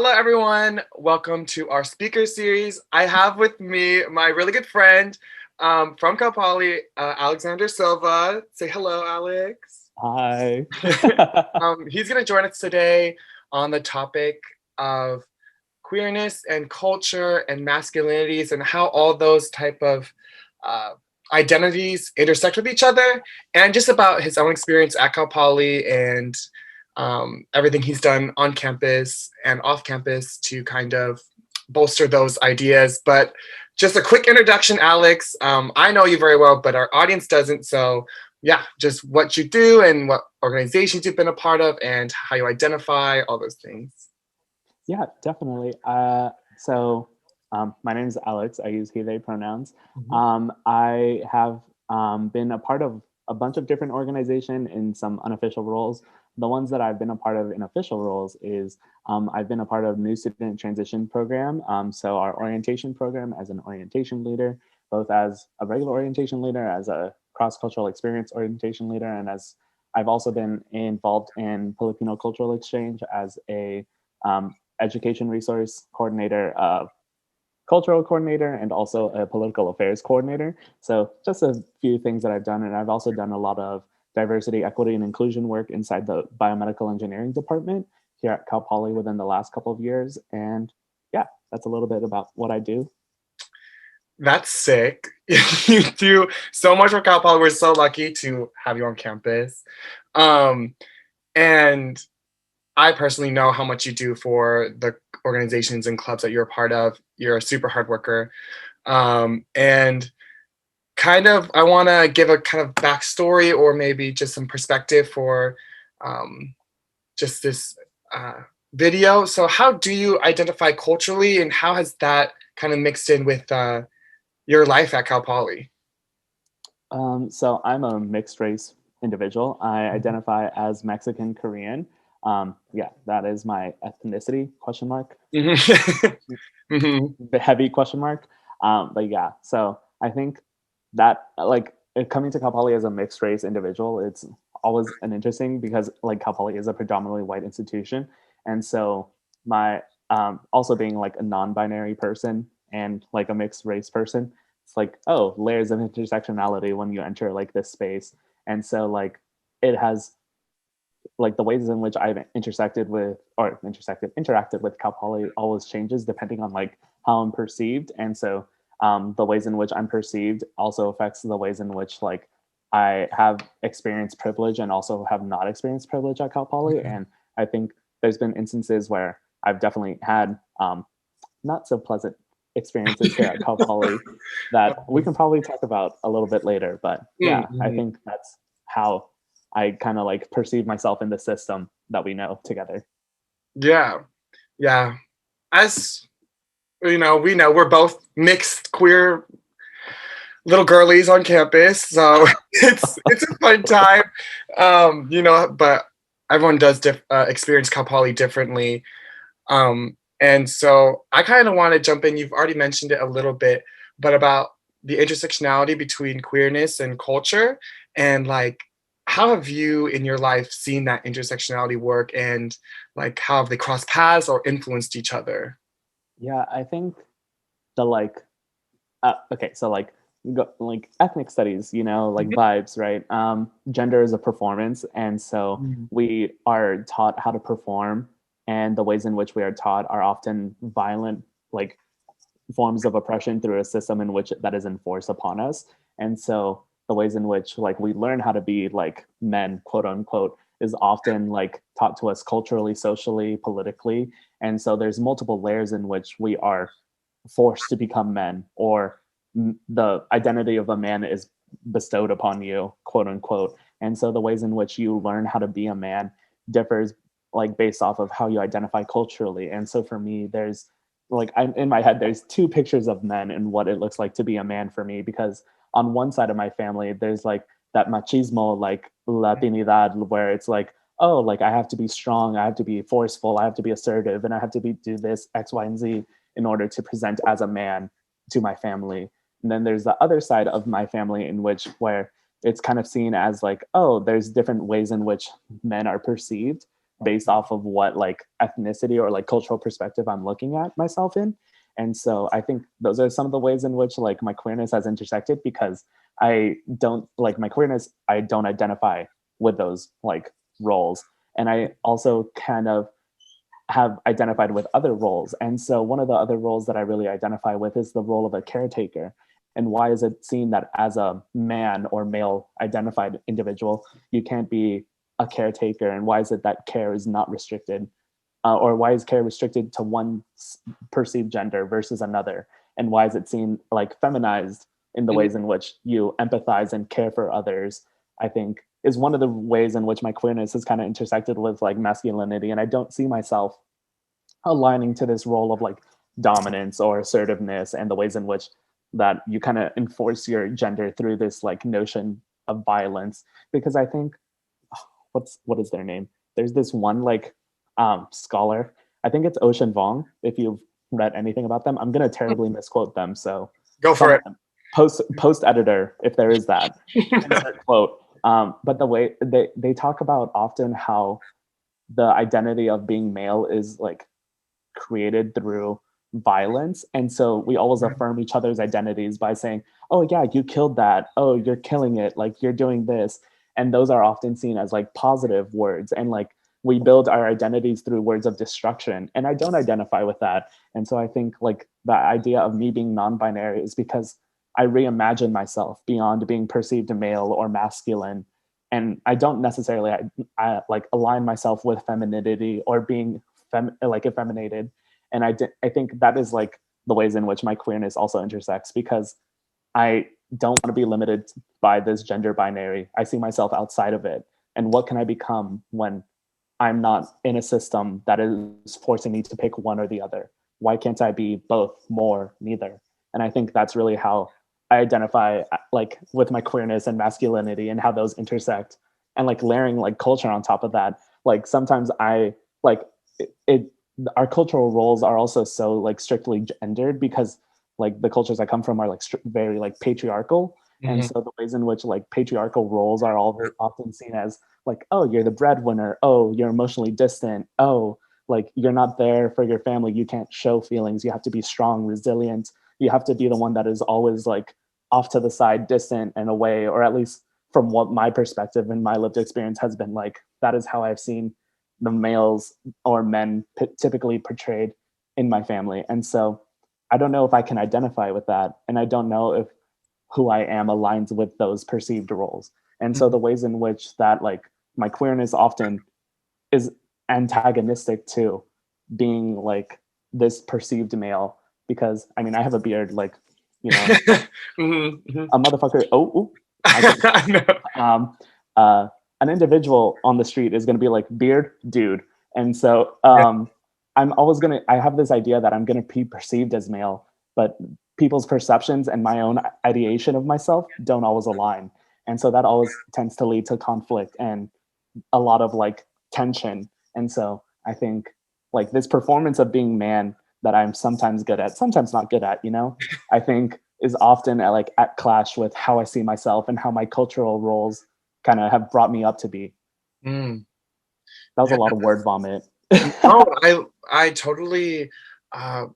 Hello, everyone. Welcome to our speaker series. I have with me my really good friend from Cal Poly, Alexander Silva. Say hello, Alex. Hi. He's going to join us today on the topic of queerness and culture and masculinities and how all those type of uh, identities intersect with each other, and just about his own experience at Cal Poly and everything he's done on campus and off campus to kind of bolster those ideas. But just a quick introduction, Alex. I know you very well, but our audience doesn't. So yeah, just what you do and what organizations you've been a part of and how you identify, all those things. Yeah, definitely. My name is Alex. I use he, they pronouns. Mhm. I have been a part of a bunch of different organizations in some unofficial roles. The ones that I've been a part of in official roles is I've been a part of New Student Transition Program. So our orientation program as an orientation leader, both as a regular orientation leader, as a cross-cultural experience orientation leader, and as I've also been involved in Filipino cultural exchange as a education resource coordinator, cultural coordinator, and also a political affairs coordinator. So just a few things that I've done. And I've also done a lot of diversity, equity, and inclusion work inside the biomedical engineering department here at Cal Poly within the last couple of years. And yeah, that's a little bit about what I do. That's sick. You do so much for Cal Poly. We're so lucky to have you on campus. Um, and I personally know how much you do for the organizations and clubs that you're a part of. You're a super hard worker. And kind of, I want to give a kind of backstory or maybe just some perspective for um, just this uh, video. So, how do you identify culturally, and how has that kind of mixed in with your life at Cal Poly? So I'm a mixed race individual. I identify as Mexican Korean. Yeah, that is my ethnicity, question mark. Mhm. Mhm. The heavy question mark. But yeah, so I think that coming to Cal Poly as a mixed race individual, it's always an interesting because like Cal Poly is a predominantly white institution, and so my also being like a non-binary person and like a mixed race person, it's like oh layers of intersectionality when you enter like this space, and so like it has like the ways in which I've interacted with Cal Poly always changes depending on like how I'm perceived. And so the ways in which I'm perceived also affects the ways in which like I have experienced privilege and also have not experienced privilege at Cal Poly. And I think there's been instances where I've definitely had not so pleasant experiences here at Cal Poly that we can probably talk about a little bit later. But yeah, I Mhm. think that's how I kind of like perceive myself in the system that we know together. Yeah, yeah. As we know we're both mixed queer little girlies on campus, so it's a fun time. But everyone does experience Cal Poly differently. And so I kind of want to jump in. You've already mentioned it a little bit, but about the intersectionality between queerness and culture, and like how have you in your life seen that intersectionality work, and like how have they crossed paths or influenced each other? Yeah, I think the like okay, so like like ethnic studies, you know, like vibes, right? Gender is a performance, and so Mhm. we are taught how to perform, and the ways in which we are taught are often violent, like forms of oppression through a system in which that is enforced upon us. And so the ways in which like we learn how to be like men, quote unquote, is often like taught to us culturally, socially, politically. And so there's multiple layers in which we are forced to become men, or the identity of a man is bestowed upon you, quote unquote. And so the ways in which you learn how to be a man differs like based off of how you identify culturally. And so for me, there's like I'm in my head, there's two pictures of men and what it looks like to be a man for me. Because on one side of my family, there's like that machismo, like Latinidad, where it's like, oh, like I have to be strong, I have to be forceful, I have to be assertive, and I have to be do this X, Y, and Z in order to present as a man to my family. And then there's the other side of my family in which where it's kind of seen as like, oh, there's different ways in which men are perceived. based off of what like ethnicity or like cultural perspective I'm looking at myself in. And so I think those are some of the ways in which like my queerness has intersected, because I don't like my queerness, I don't identify with those like roles. And I also kind of have identified with other roles. And so one of the other roles that I really identify with is the role of a caretaker. And why is it seen that as a man or male identified individual, you can't be a caretaker? And why is it that care is not restricted? Or why is care restricted to one perceived gender versus another? And why is it seen like feminized in the ways in which you empathize and care for others? I think is one of the ways in which my queerness has kind of intersected with like masculinity. And I don't see myself aligning to this role of like dominance or assertiveness, and the ways in which that you kind of enforce your gender through this like notion of violence. Because I think what is their name? There's this one like scholar, I think it's Ocean Vuong. If you've read anything about them, I'm gonna terribly misquote them. So Go for it. Post editor, if there is that, insert quote. But the way they talk about often how the identity of being male is like created through violence. And so we always affirm each other's identities by saying, oh yeah, you killed that, oh you're killing it, like you're doing this. And those are often seen as like positive words, and like we build our identities through words of destruction, and I don't identify with that. And so I think like the idea of me being non-binary is because I reimagine myself beyond being perceived male or masculine. And I don't necessarily I like align myself with femininity or being like effeminated. And I think that is like the ways in which my queerness also intersects, because I don't want to be limited by this gender binary. I see myself outside of it. And what can I become when I'm not in a system that is forcing me to pick one or the other? Why can't I be both, more, neither? And I think that's really how I identify like with my queerness and masculinity, and how those intersect, and like layering like culture on top of that. Like sometimes I like it our cultural roles are also so like strictly gendered, because like the cultures I come from are like very like patriarchal. And so the ways in which like patriarchal roles are all often seen as like, oh, you're the breadwinner, oh, you're emotionally distant, oh, like you're not there for your family, you can't show feelings, you have to be strong, resilient, you have to be the one that is always like off to the side, distant and away. Or at least from what my perspective and my lived experience has been like, that is how I've seen the males or men typically portrayed in my family. And so I don't know if I can identify with that, and I don't know if who I am aligns with those perceived roles. And so the ways in which that like my queerness often is antagonistic to being like this perceived male, because I mean I have a beard, like, you know, a motherfucker. I know. Um, an individual on the street is going to be like beard dude. And so I'm always going to, I have this idea that I'm going to be perceived as male, but people's perceptions and my own ideation of myself don't always align. And so that always tends to lead to conflict and a lot of like tension. And so I think like this performance of being man that I'm sometimes good at, sometimes not good at, you know, I think is often at clash with how I see myself and how my cultural roles kind of have brought me up to be. Mm. That was Yeah. a lot of word vomit. No, I totally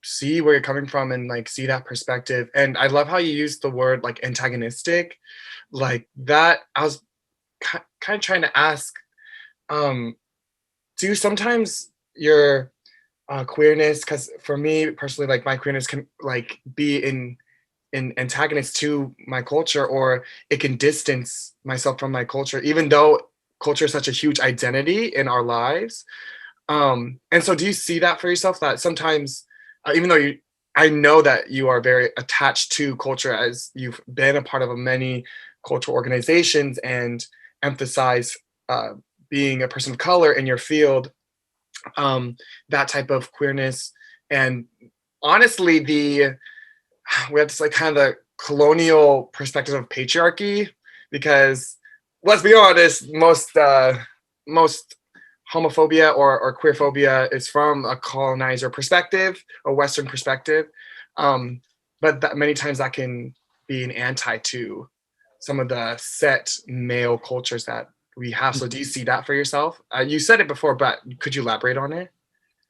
see where you're coming from, and like see that perspective. And I love how you use the word like antagonistic, like that. I was kind of trying to ask, um, do sometimes your queerness, because for me personally, like my queerness can like be in antagonist to my culture, or it can distance myself from my culture, even though culture is such a huge identity in our lives. And so do you see that for yourself, that sometimes, even though I know that you are very attached to culture, as you've been a part of many cultural organizations and emphasize being a person of color in your field, that type of queerness, and honestly, we have this like kind of the colonial perspective of patriarchy, because let's be honest, most homophobia or queerphobia is from a colonizer perspective, a Western perspective. But that many times that can be an anti to some of the set male cultures that we have. So do you see that for yourself? You said it before, but could you elaborate on it?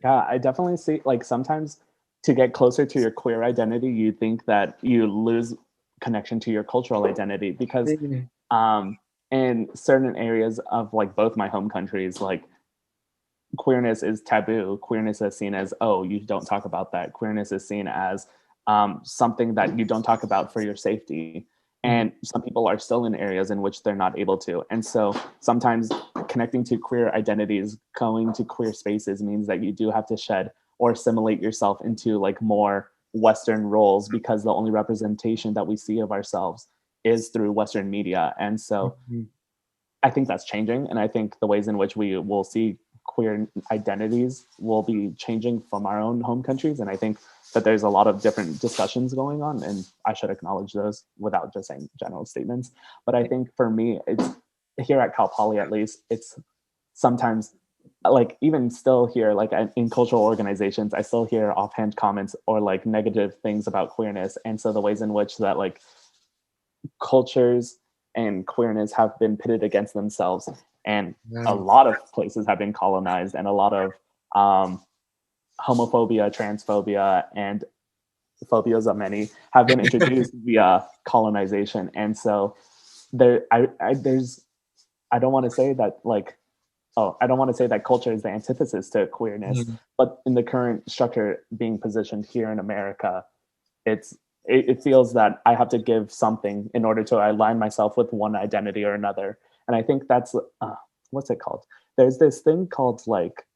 Yeah, I definitely see, like, sometimes to get closer to your queer identity, you think that you lose connection to your cultural identity because Mhm. um in certain areas of like both my home countries, like queerness is taboo. Queerness is seen as, oh, you don't talk about that. Queerness is seen as something that you don't talk about for your safety. Mhm. And some people are still in areas in which they're not able to. And so sometimes connecting to queer identities, going to queer spaces means that you do have to shed or assimilate yourself into like more Western roles because the only representation that we see of ourselves is through Western media. And so Mhm. I think that's changing, and I think the ways in which we will see queer identities will be changing from our own home countries. And I think that there's a lot of different discussions going on, and I should acknowledge those without just saying general statements. But I think for me, it's here at Cal Poly at least, it's sometimes like even still here, like in cultural organizations, I still hear offhand comments or like negative things about queerness. And so the ways in which that like cultures and queerness have been pitted against themselves, and a Yeah. lot of places have been colonized, and a lot of um, homophobia, transphobia, and phobias of many have been introduced via colonization. And so there's I don't want to say that like, oh, I don't want to say that culture is the antithesis to queerness, Mhm. but in the current structure being positioned here in America, it's it feels that I have to give something in order to align myself with one identity or another. And I think that's what's it called? There's this thing called like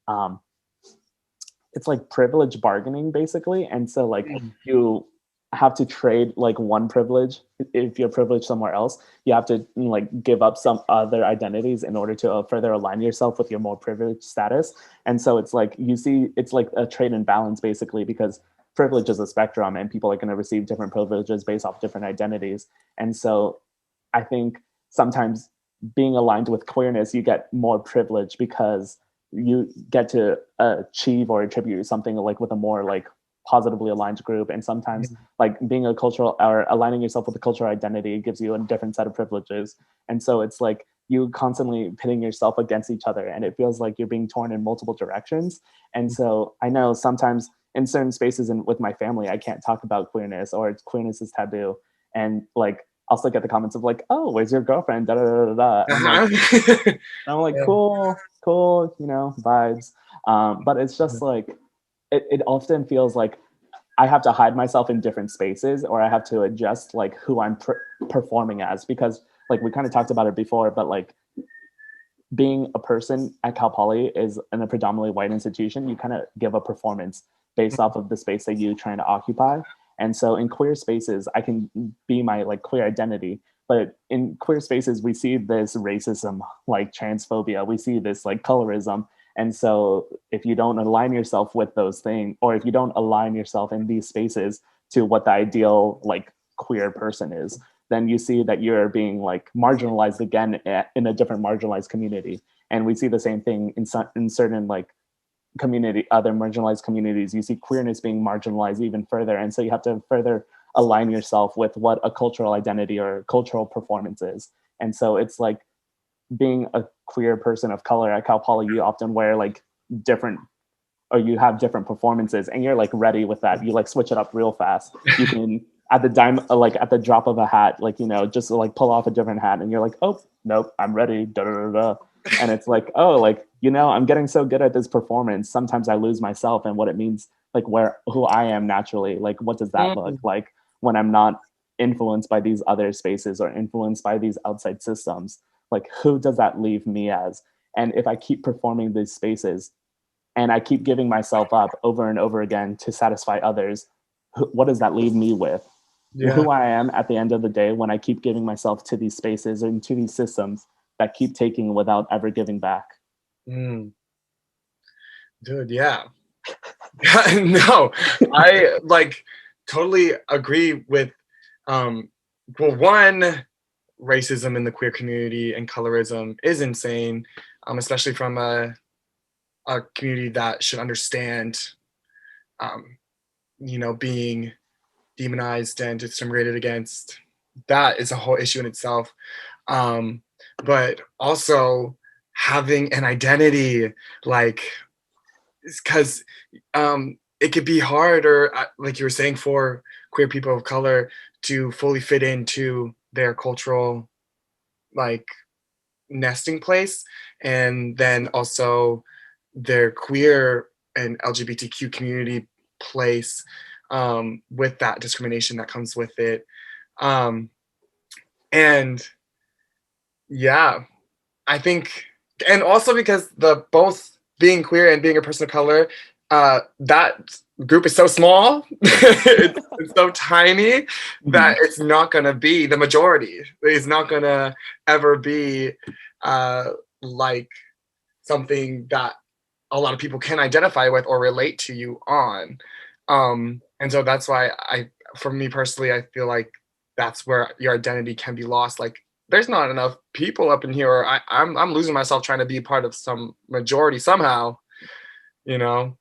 it's like privilege bargaining basically. And so like Mhm. you have to trade like one privilege. If you're privileged somewhere else, you have to like give up some other identities in order to further align yourself with your more privileged status. And so it's like you see it's like a trade and balance basically, because privilege is a spectrum and people are going to receive different privileges based off different identities. And so I think sometimes being aligned with queerness, you get more privilege because you get to achieve or attribute something like with a more like positively aligned group. And sometimes Mhm. like being a cultural or aligning yourself with a cultural identity gives you a different set of privileges. And so it's like you constantly pitting yourself against each other, and it feels like you're being torn in multiple directions. And so I know sometimes in certain spaces and with my family, I can't talk about queerness or queerness is taboo. And like I'll still get the comments of like, "Oh, where's your girlfriend?" Da da da da. Da. And Uh-huh. I'm like, Yeah. cool, cool, vibes. But it's just like it often feels like I have to hide myself in different spaces, or I have to adjust like who I'm performing as, because like we kind of talked about it before, but like being a person at Cal Poly is in a predominantly white institution. You kind of give a performance based off of the space that you're trying to occupy. And so in queer spaces, I can be my like queer identity. But in queer spaces, we see this racism, like transphobia, we see this like colorism. And so if you don't align yourself with those things, or if you don't align yourself in these spaces to what the ideal like queer person is, then you see that you're being like marginalized again in a different marginalized community. And we see the same thing in certain like other marginalized communities. You see queerness being marginalized even further. And so you have to further align yourself with what a cultural identity or cultural performance is. And so it's like being a queer person of color at Cal Poly, you often wear like different, or you have different performances, and you're like ready with that. You like switch it up real fast. You can at the dime, like at the drop of a hat, like just like pull off a different hat, and you're like, oh nope, I'm ready. Da da da da. And it's like, oh, like I'm getting so good at this performance. Sometimes I lose myself and what it means, like who I am naturally. Like, what does that look Mhm. like when I'm not influenced by these other spaces or influenced by these outside systems? Like, who does that leave me as? And if I keep performing these spaces, and I keep giving myself up over and over again to satisfy others, what does that leave me with? Yeah. Who I am at the end of the day when I keep giving myself to these spaces and to these systems that keep taking without ever giving back. Mm. Dude, yeah. No, I like totally agree with um well, one, racism in the queer community and colorism is insane, especially from a community that should understand um, being demonized and discriminated against. That is a whole issue in itself. um, but also having an identity, like, because it could be hard, or like you were saying, for queer people of color to fully fit into their cultural, like, nesting place, and then also their queer and LGBTQ community place, with that discrimination that comes with it. Um, and yeah, I think, and also because the both being queer and being a person of color, that group is so small, it's so tiny Mhm. that it's not gonna be the majority. It's not gonna ever be uh, like something that a lot of people can identify with or relate to you on. And so that's why for me personally, I feel like that's where your identity can be lost. Like, there's not enough people up in here, or I'm losing myself trying to be part of some majority somehow, you know.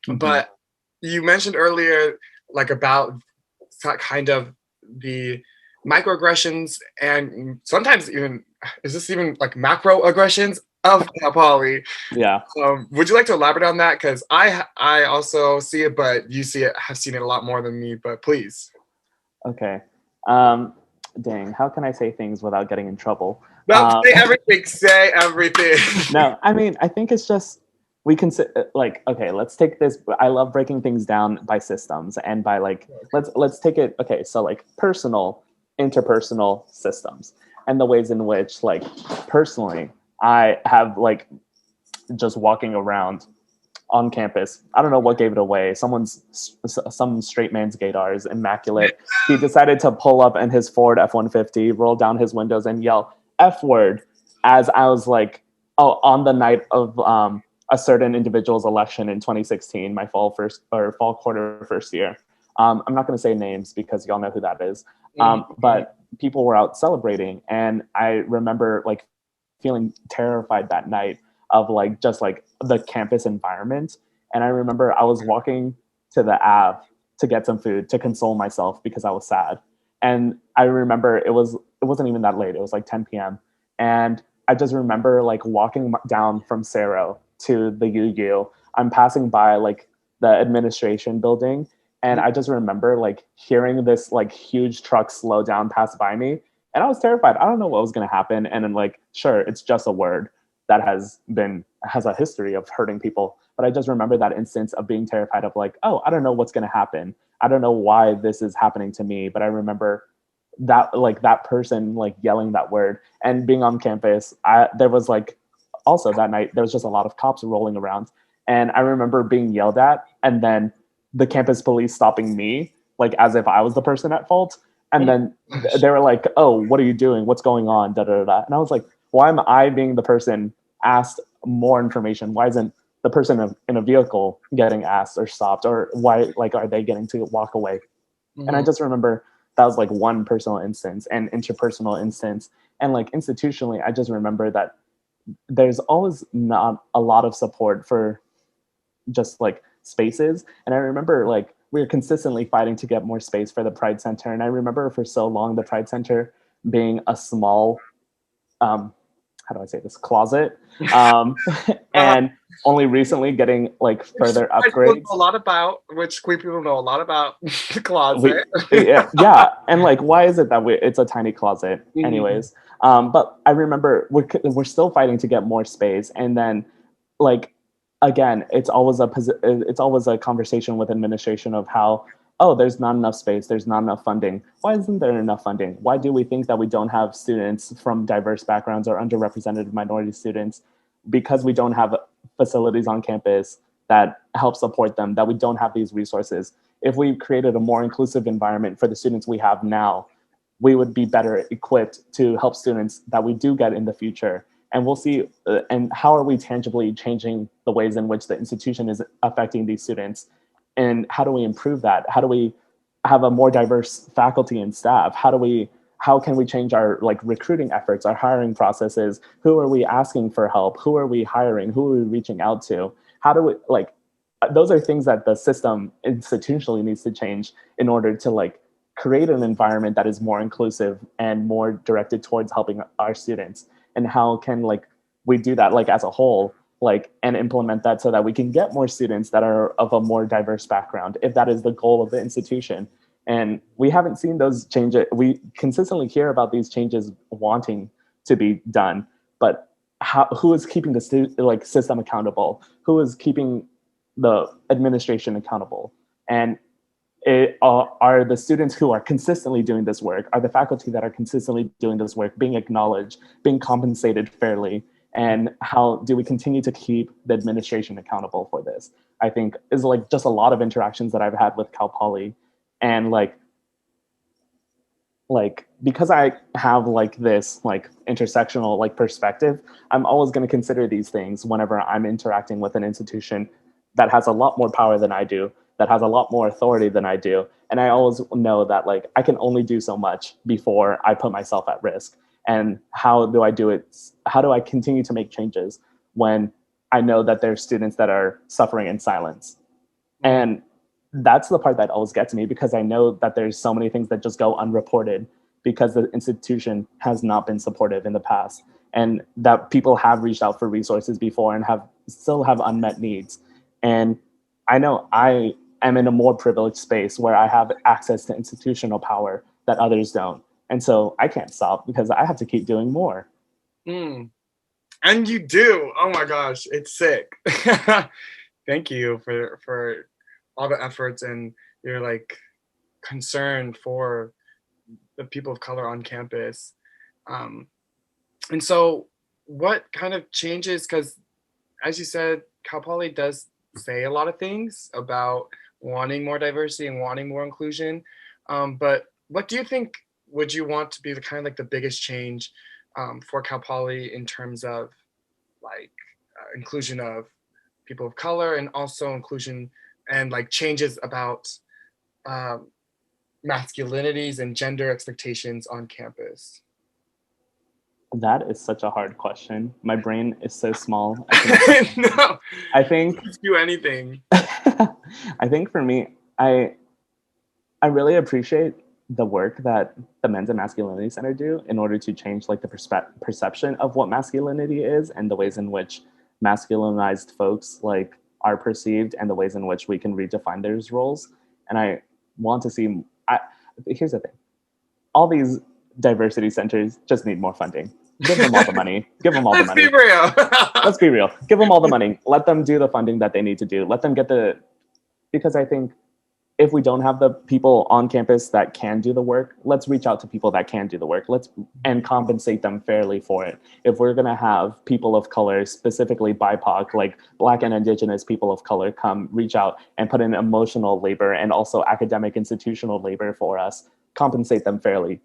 Mhm. But you mentioned earlier, like, about kind of the microaggressions, and sometimes even, is this even like macroaggressions of poly? Yeah. Would you like to elaborate on that? Because I also see it, but you have seen it a lot more than me. But please. Okay. Um, Dang, how can I say things without getting in trouble? No, say everything. Say everything. No, I mean, I think it's just we can like, okay, let's take this. I love breaking things down by systems and by like let's take it. Okay, so like personal, interpersonal systems and the ways in which like personally I have like just walking around on campus. I don't know what gave it away. Some straight man's gaydar is immaculate. He decided to pull up in his Ford F-150, roll down his windows, and yell "F word" as I was like, oh, on the night of a certain individual's election in 2016, my fall quarter first year. I'm not going to say names because y'all know who that is. But people were out celebrating, and I remember like feeling terrified that night of like just like the campus environment. And I remember I was walking to the Ave to get some food to console myself because I was sad. And I remember it wasn't even that late. It was like 10 p.m. And I just remember like walking down from Cerro to the UU. I'm passing by like the administration building, and I just remember like hearing this like huge truck slow down pass by me, and I was terrified. I don't know what was going to happen, and then like sure, it's just a word that has a history of hurting people. But I just remember that instance of being terrified of like, oh, I don't know what's going to happen. I don't know why this is happening to me. But I remember that like that person like yelling that word and being on campus. There was like also that night there was just a lot of cops rolling around, and I remember being yelled at, and then the campus police stopping me like as if I was the person at fault. And then they were like, "Oh, what are you doing? What's going on?" Da da da. And I was like, why am I being the person asked more information? Why isn't the person in a vehicle getting asked or stopped, or why like are they getting to walk away? And I just remember that was like one personal instance and interpersonal instance. And like institutionally, I just remember that there's always not a lot of support for just like spaces. And I remember like we were consistently fighting to get more space for the Pride Center. And I remember for so long the Pride Center being a small how do I say this, closet, Uh, and only recently getting like which further white people know a upgrades. lot about, which queer people know a lot about the closet. We yeah, and like why is it that it's a tiny closet Mhm. anyways? But I remember we're still fighting to get more space, and then like again, it's always a conversation with administration of how, oh, there's not enough space, there's not enough funding. Why isn't there enough funding? Why do we think that we don't have students from diverse backgrounds or underrepresented minority students? Because we don't have facilities on campus that help support them, that we don't have these resources. If we created a more inclusive environment for the students we have now, we would be better equipped to help students that we do get in the future. And we'll see, and how are we tangibly changing the ways in which the institution is affecting these students? And how do we improve that? How do we have a more diverse faculty and staff? How can we change our like recruiting efforts, our hiring processes? Who are we asking for help? Who are we hiring? Who are we reaching out to? How do we like those are things that the system institutionally needs to change in order to like create an environment that is more inclusive and more directed towards helping our students, and how can like we do that like as a whole, like, and implement that so that we can get more students that are of a more diverse background, if that is the goal of the institution. And we haven't seen those changes. We consistently hear about these changes wanting to be done, but who is keeping the system accountable? Who is keeping the administration accountable? And are the students who are consistently doing this work, are the faculty that are consistently doing this work being acknowledged, being compensated fairly? And how do we continue to keep the administration accountable for this? I think is like just a lot of interactions that I've had with Cal Poly. And like because I have like this like intersectional like perspective, I'm always going to consider these things whenever I'm interacting with an institution that has a lot more power than I do, that has a lot more authority than I do. And I always know that like I can only do so much before I put myself at risk. And how do I do it? How do I continue to make changes when I know that there's students that are suffering in silence? And that's the part that always gets me, because I know that there's so many things that just go unreported because the institution has not been supportive in the past, and that people have reached out for resources before and have still have unmet needs. And I know I am in a more privileged space where I have access to institutional power that others don't. And so I can't stop because I have to keep doing more. Mm. And you do. Oh my gosh, it's sick. Thank you for all the efforts and your like concern for the people of color on campus. Um, and so, what kind of changes? Because as you said, Cal Poly does say a lot of things about wanting more diversity and wanting more inclusion. But what do you think would you want to be the kind of like the biggest change for Cal Poly in terms of like inclusion of people of color and also inclusion and like changes about um, masculinities and gender expectations on campus? That is such a hard question. My brain is so small. I cannot think of anything. No, I think do anything. I think for me, I really appreciate the work that the Men's and Masculinity Center do in order to change like the perception of what masculinity is, and the ways in which masculinized folks like are perceived, and the ways in which we can redefine those roles. And I want to see. Here's the thing: all these diversity centers just need more funding. Give them all the money. Give them all the Let's be money. real. Let's be real. Give them all the money. Let them do the funding that they need to do. Let them get the, because I think if we don't have the people on campus that can do the work, let's reach out to people that can do the work. Let's and compensate them fairly for it. If we're going to have people of color, specifically BIPOC, like Black and Indigenous people of color, come reach out and put in emotional labor and also academic institutional labor for us, compensate them fairly,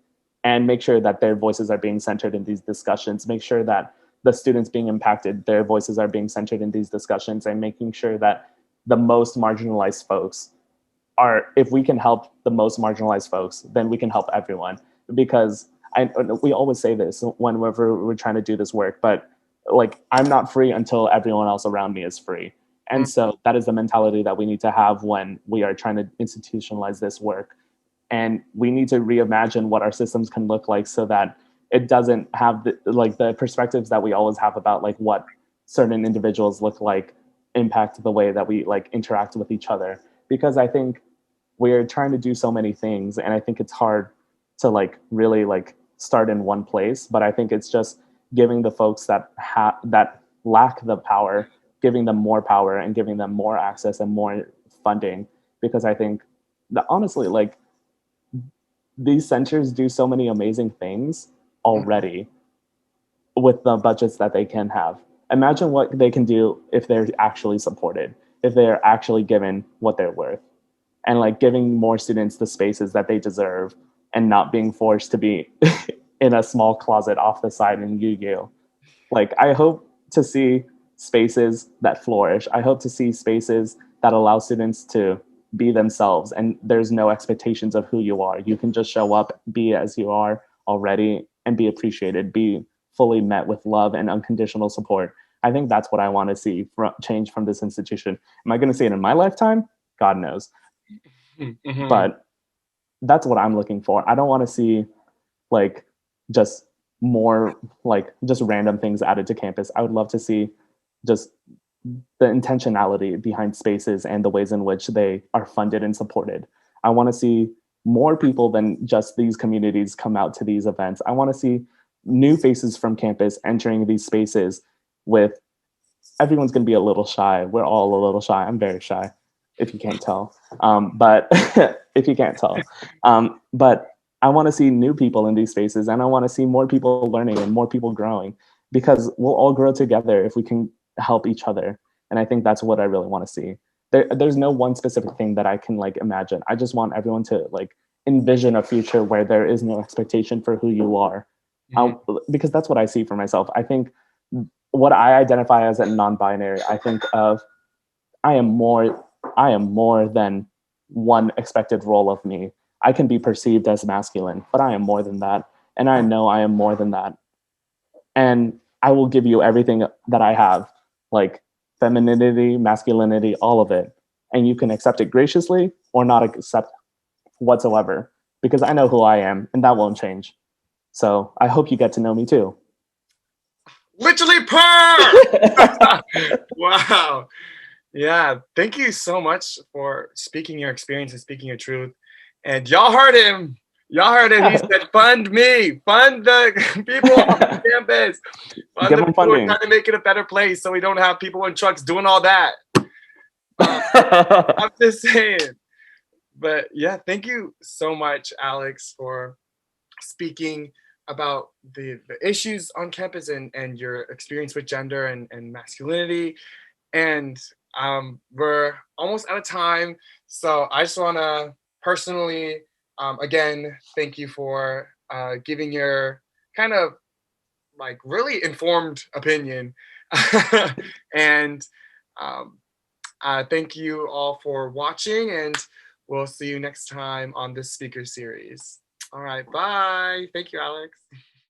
and make sure that their voices are being centered in these discussions. Make sure that the students being impacted, their voices are being centered in these discussions, and making sure that the most marginalized folks are, if we can help the most marginalized folks, then we can help everyone. Because we always say this whenever we're trying to do this work, but like, I'm not free until everyone else around me is free. And so that is the mentality that we need to have when we are trying to institutionalize this work. And we need to reimagine what our systems can look like, so that it doesn't have the perspectives that we always have about like what certain individuals look like impact the way that we like interact with each other. Because I think we're trying to do so many things, and I think it's hard to like really like start in one place. But I think it's just giving the folks that lack the power, giving them more power and giving them more access and more funding. Because I think that honestly, like, these centers do so many amazing things already with the budgets that they can have. Imagine what they can do if they're actually supported, if they're actually given what they're worth, and like giving more students the spaces that they deserve, and not being forced to be in a small closet off the side in Yu-Gi-Oh. Like, I hope to see spaces that flourish. I hope to see spaces that allow students to be themselves, and there's no expectations of who you are. You can just show up, be as you are already, and be appreciated, be fully met with love and unconditional support. I think that's what I want to see change from this institution. Am I going to see it in my lifetime? God knows. Mm-hmm. But that's what I'm looking for. I don't want to see like just more like just random things added to campus. I would love to see just the intentionality behind spaces and the ways in which they are funded and supported. I want to see more people than just these communities come out to these events. I want to see new faces from campus entering these spaces with everyone's going to be a little shy. We're all a little shy. I'm very shy, if you can't tell. But if you can't tell, but I want to see new people in these spaces, and I want to see more people learning and more people growing, because we'll all grow together if we can help each other. And I think that's what I really want to see. There's no one specific thing that I can like imagine. I just want everyone to like envision a future where there is no expectation for who you are, Mhm. because that's what I see for myself. I think what I identify as a non-binary, I think of I am more I am more than one expected role of me. I can be perceived as masculine, but I am more than that. And I know I am more than that. And I will give you everything that I have, like femininity, masculinity, all of it. And you can accept it graciously or not accept whatsoever, because I know who I am and that won't change. So I hope you get to know me too. Literally per. Wow. Yeah. Thank you so much for speaking your experience and speaking your truth. And y'all heard him. Y'all heard him. He said, "Fund me, fund the people on the campus, fund Give the them people who are funding. trying to make it a better place, so we don't have people in trucks doing all that." Uh, I'm just saying. But yeah, thank you so much, Alex, for speaking about the issues on campus and your experience with gender and masculinity. And we're almost out of time. So I just want to personally, again, thank you for giving your kind of like really informed opinion. And um, thank you all for watching, and we'll see you next time on this speaker series. All right, bye. Thank you, Alex.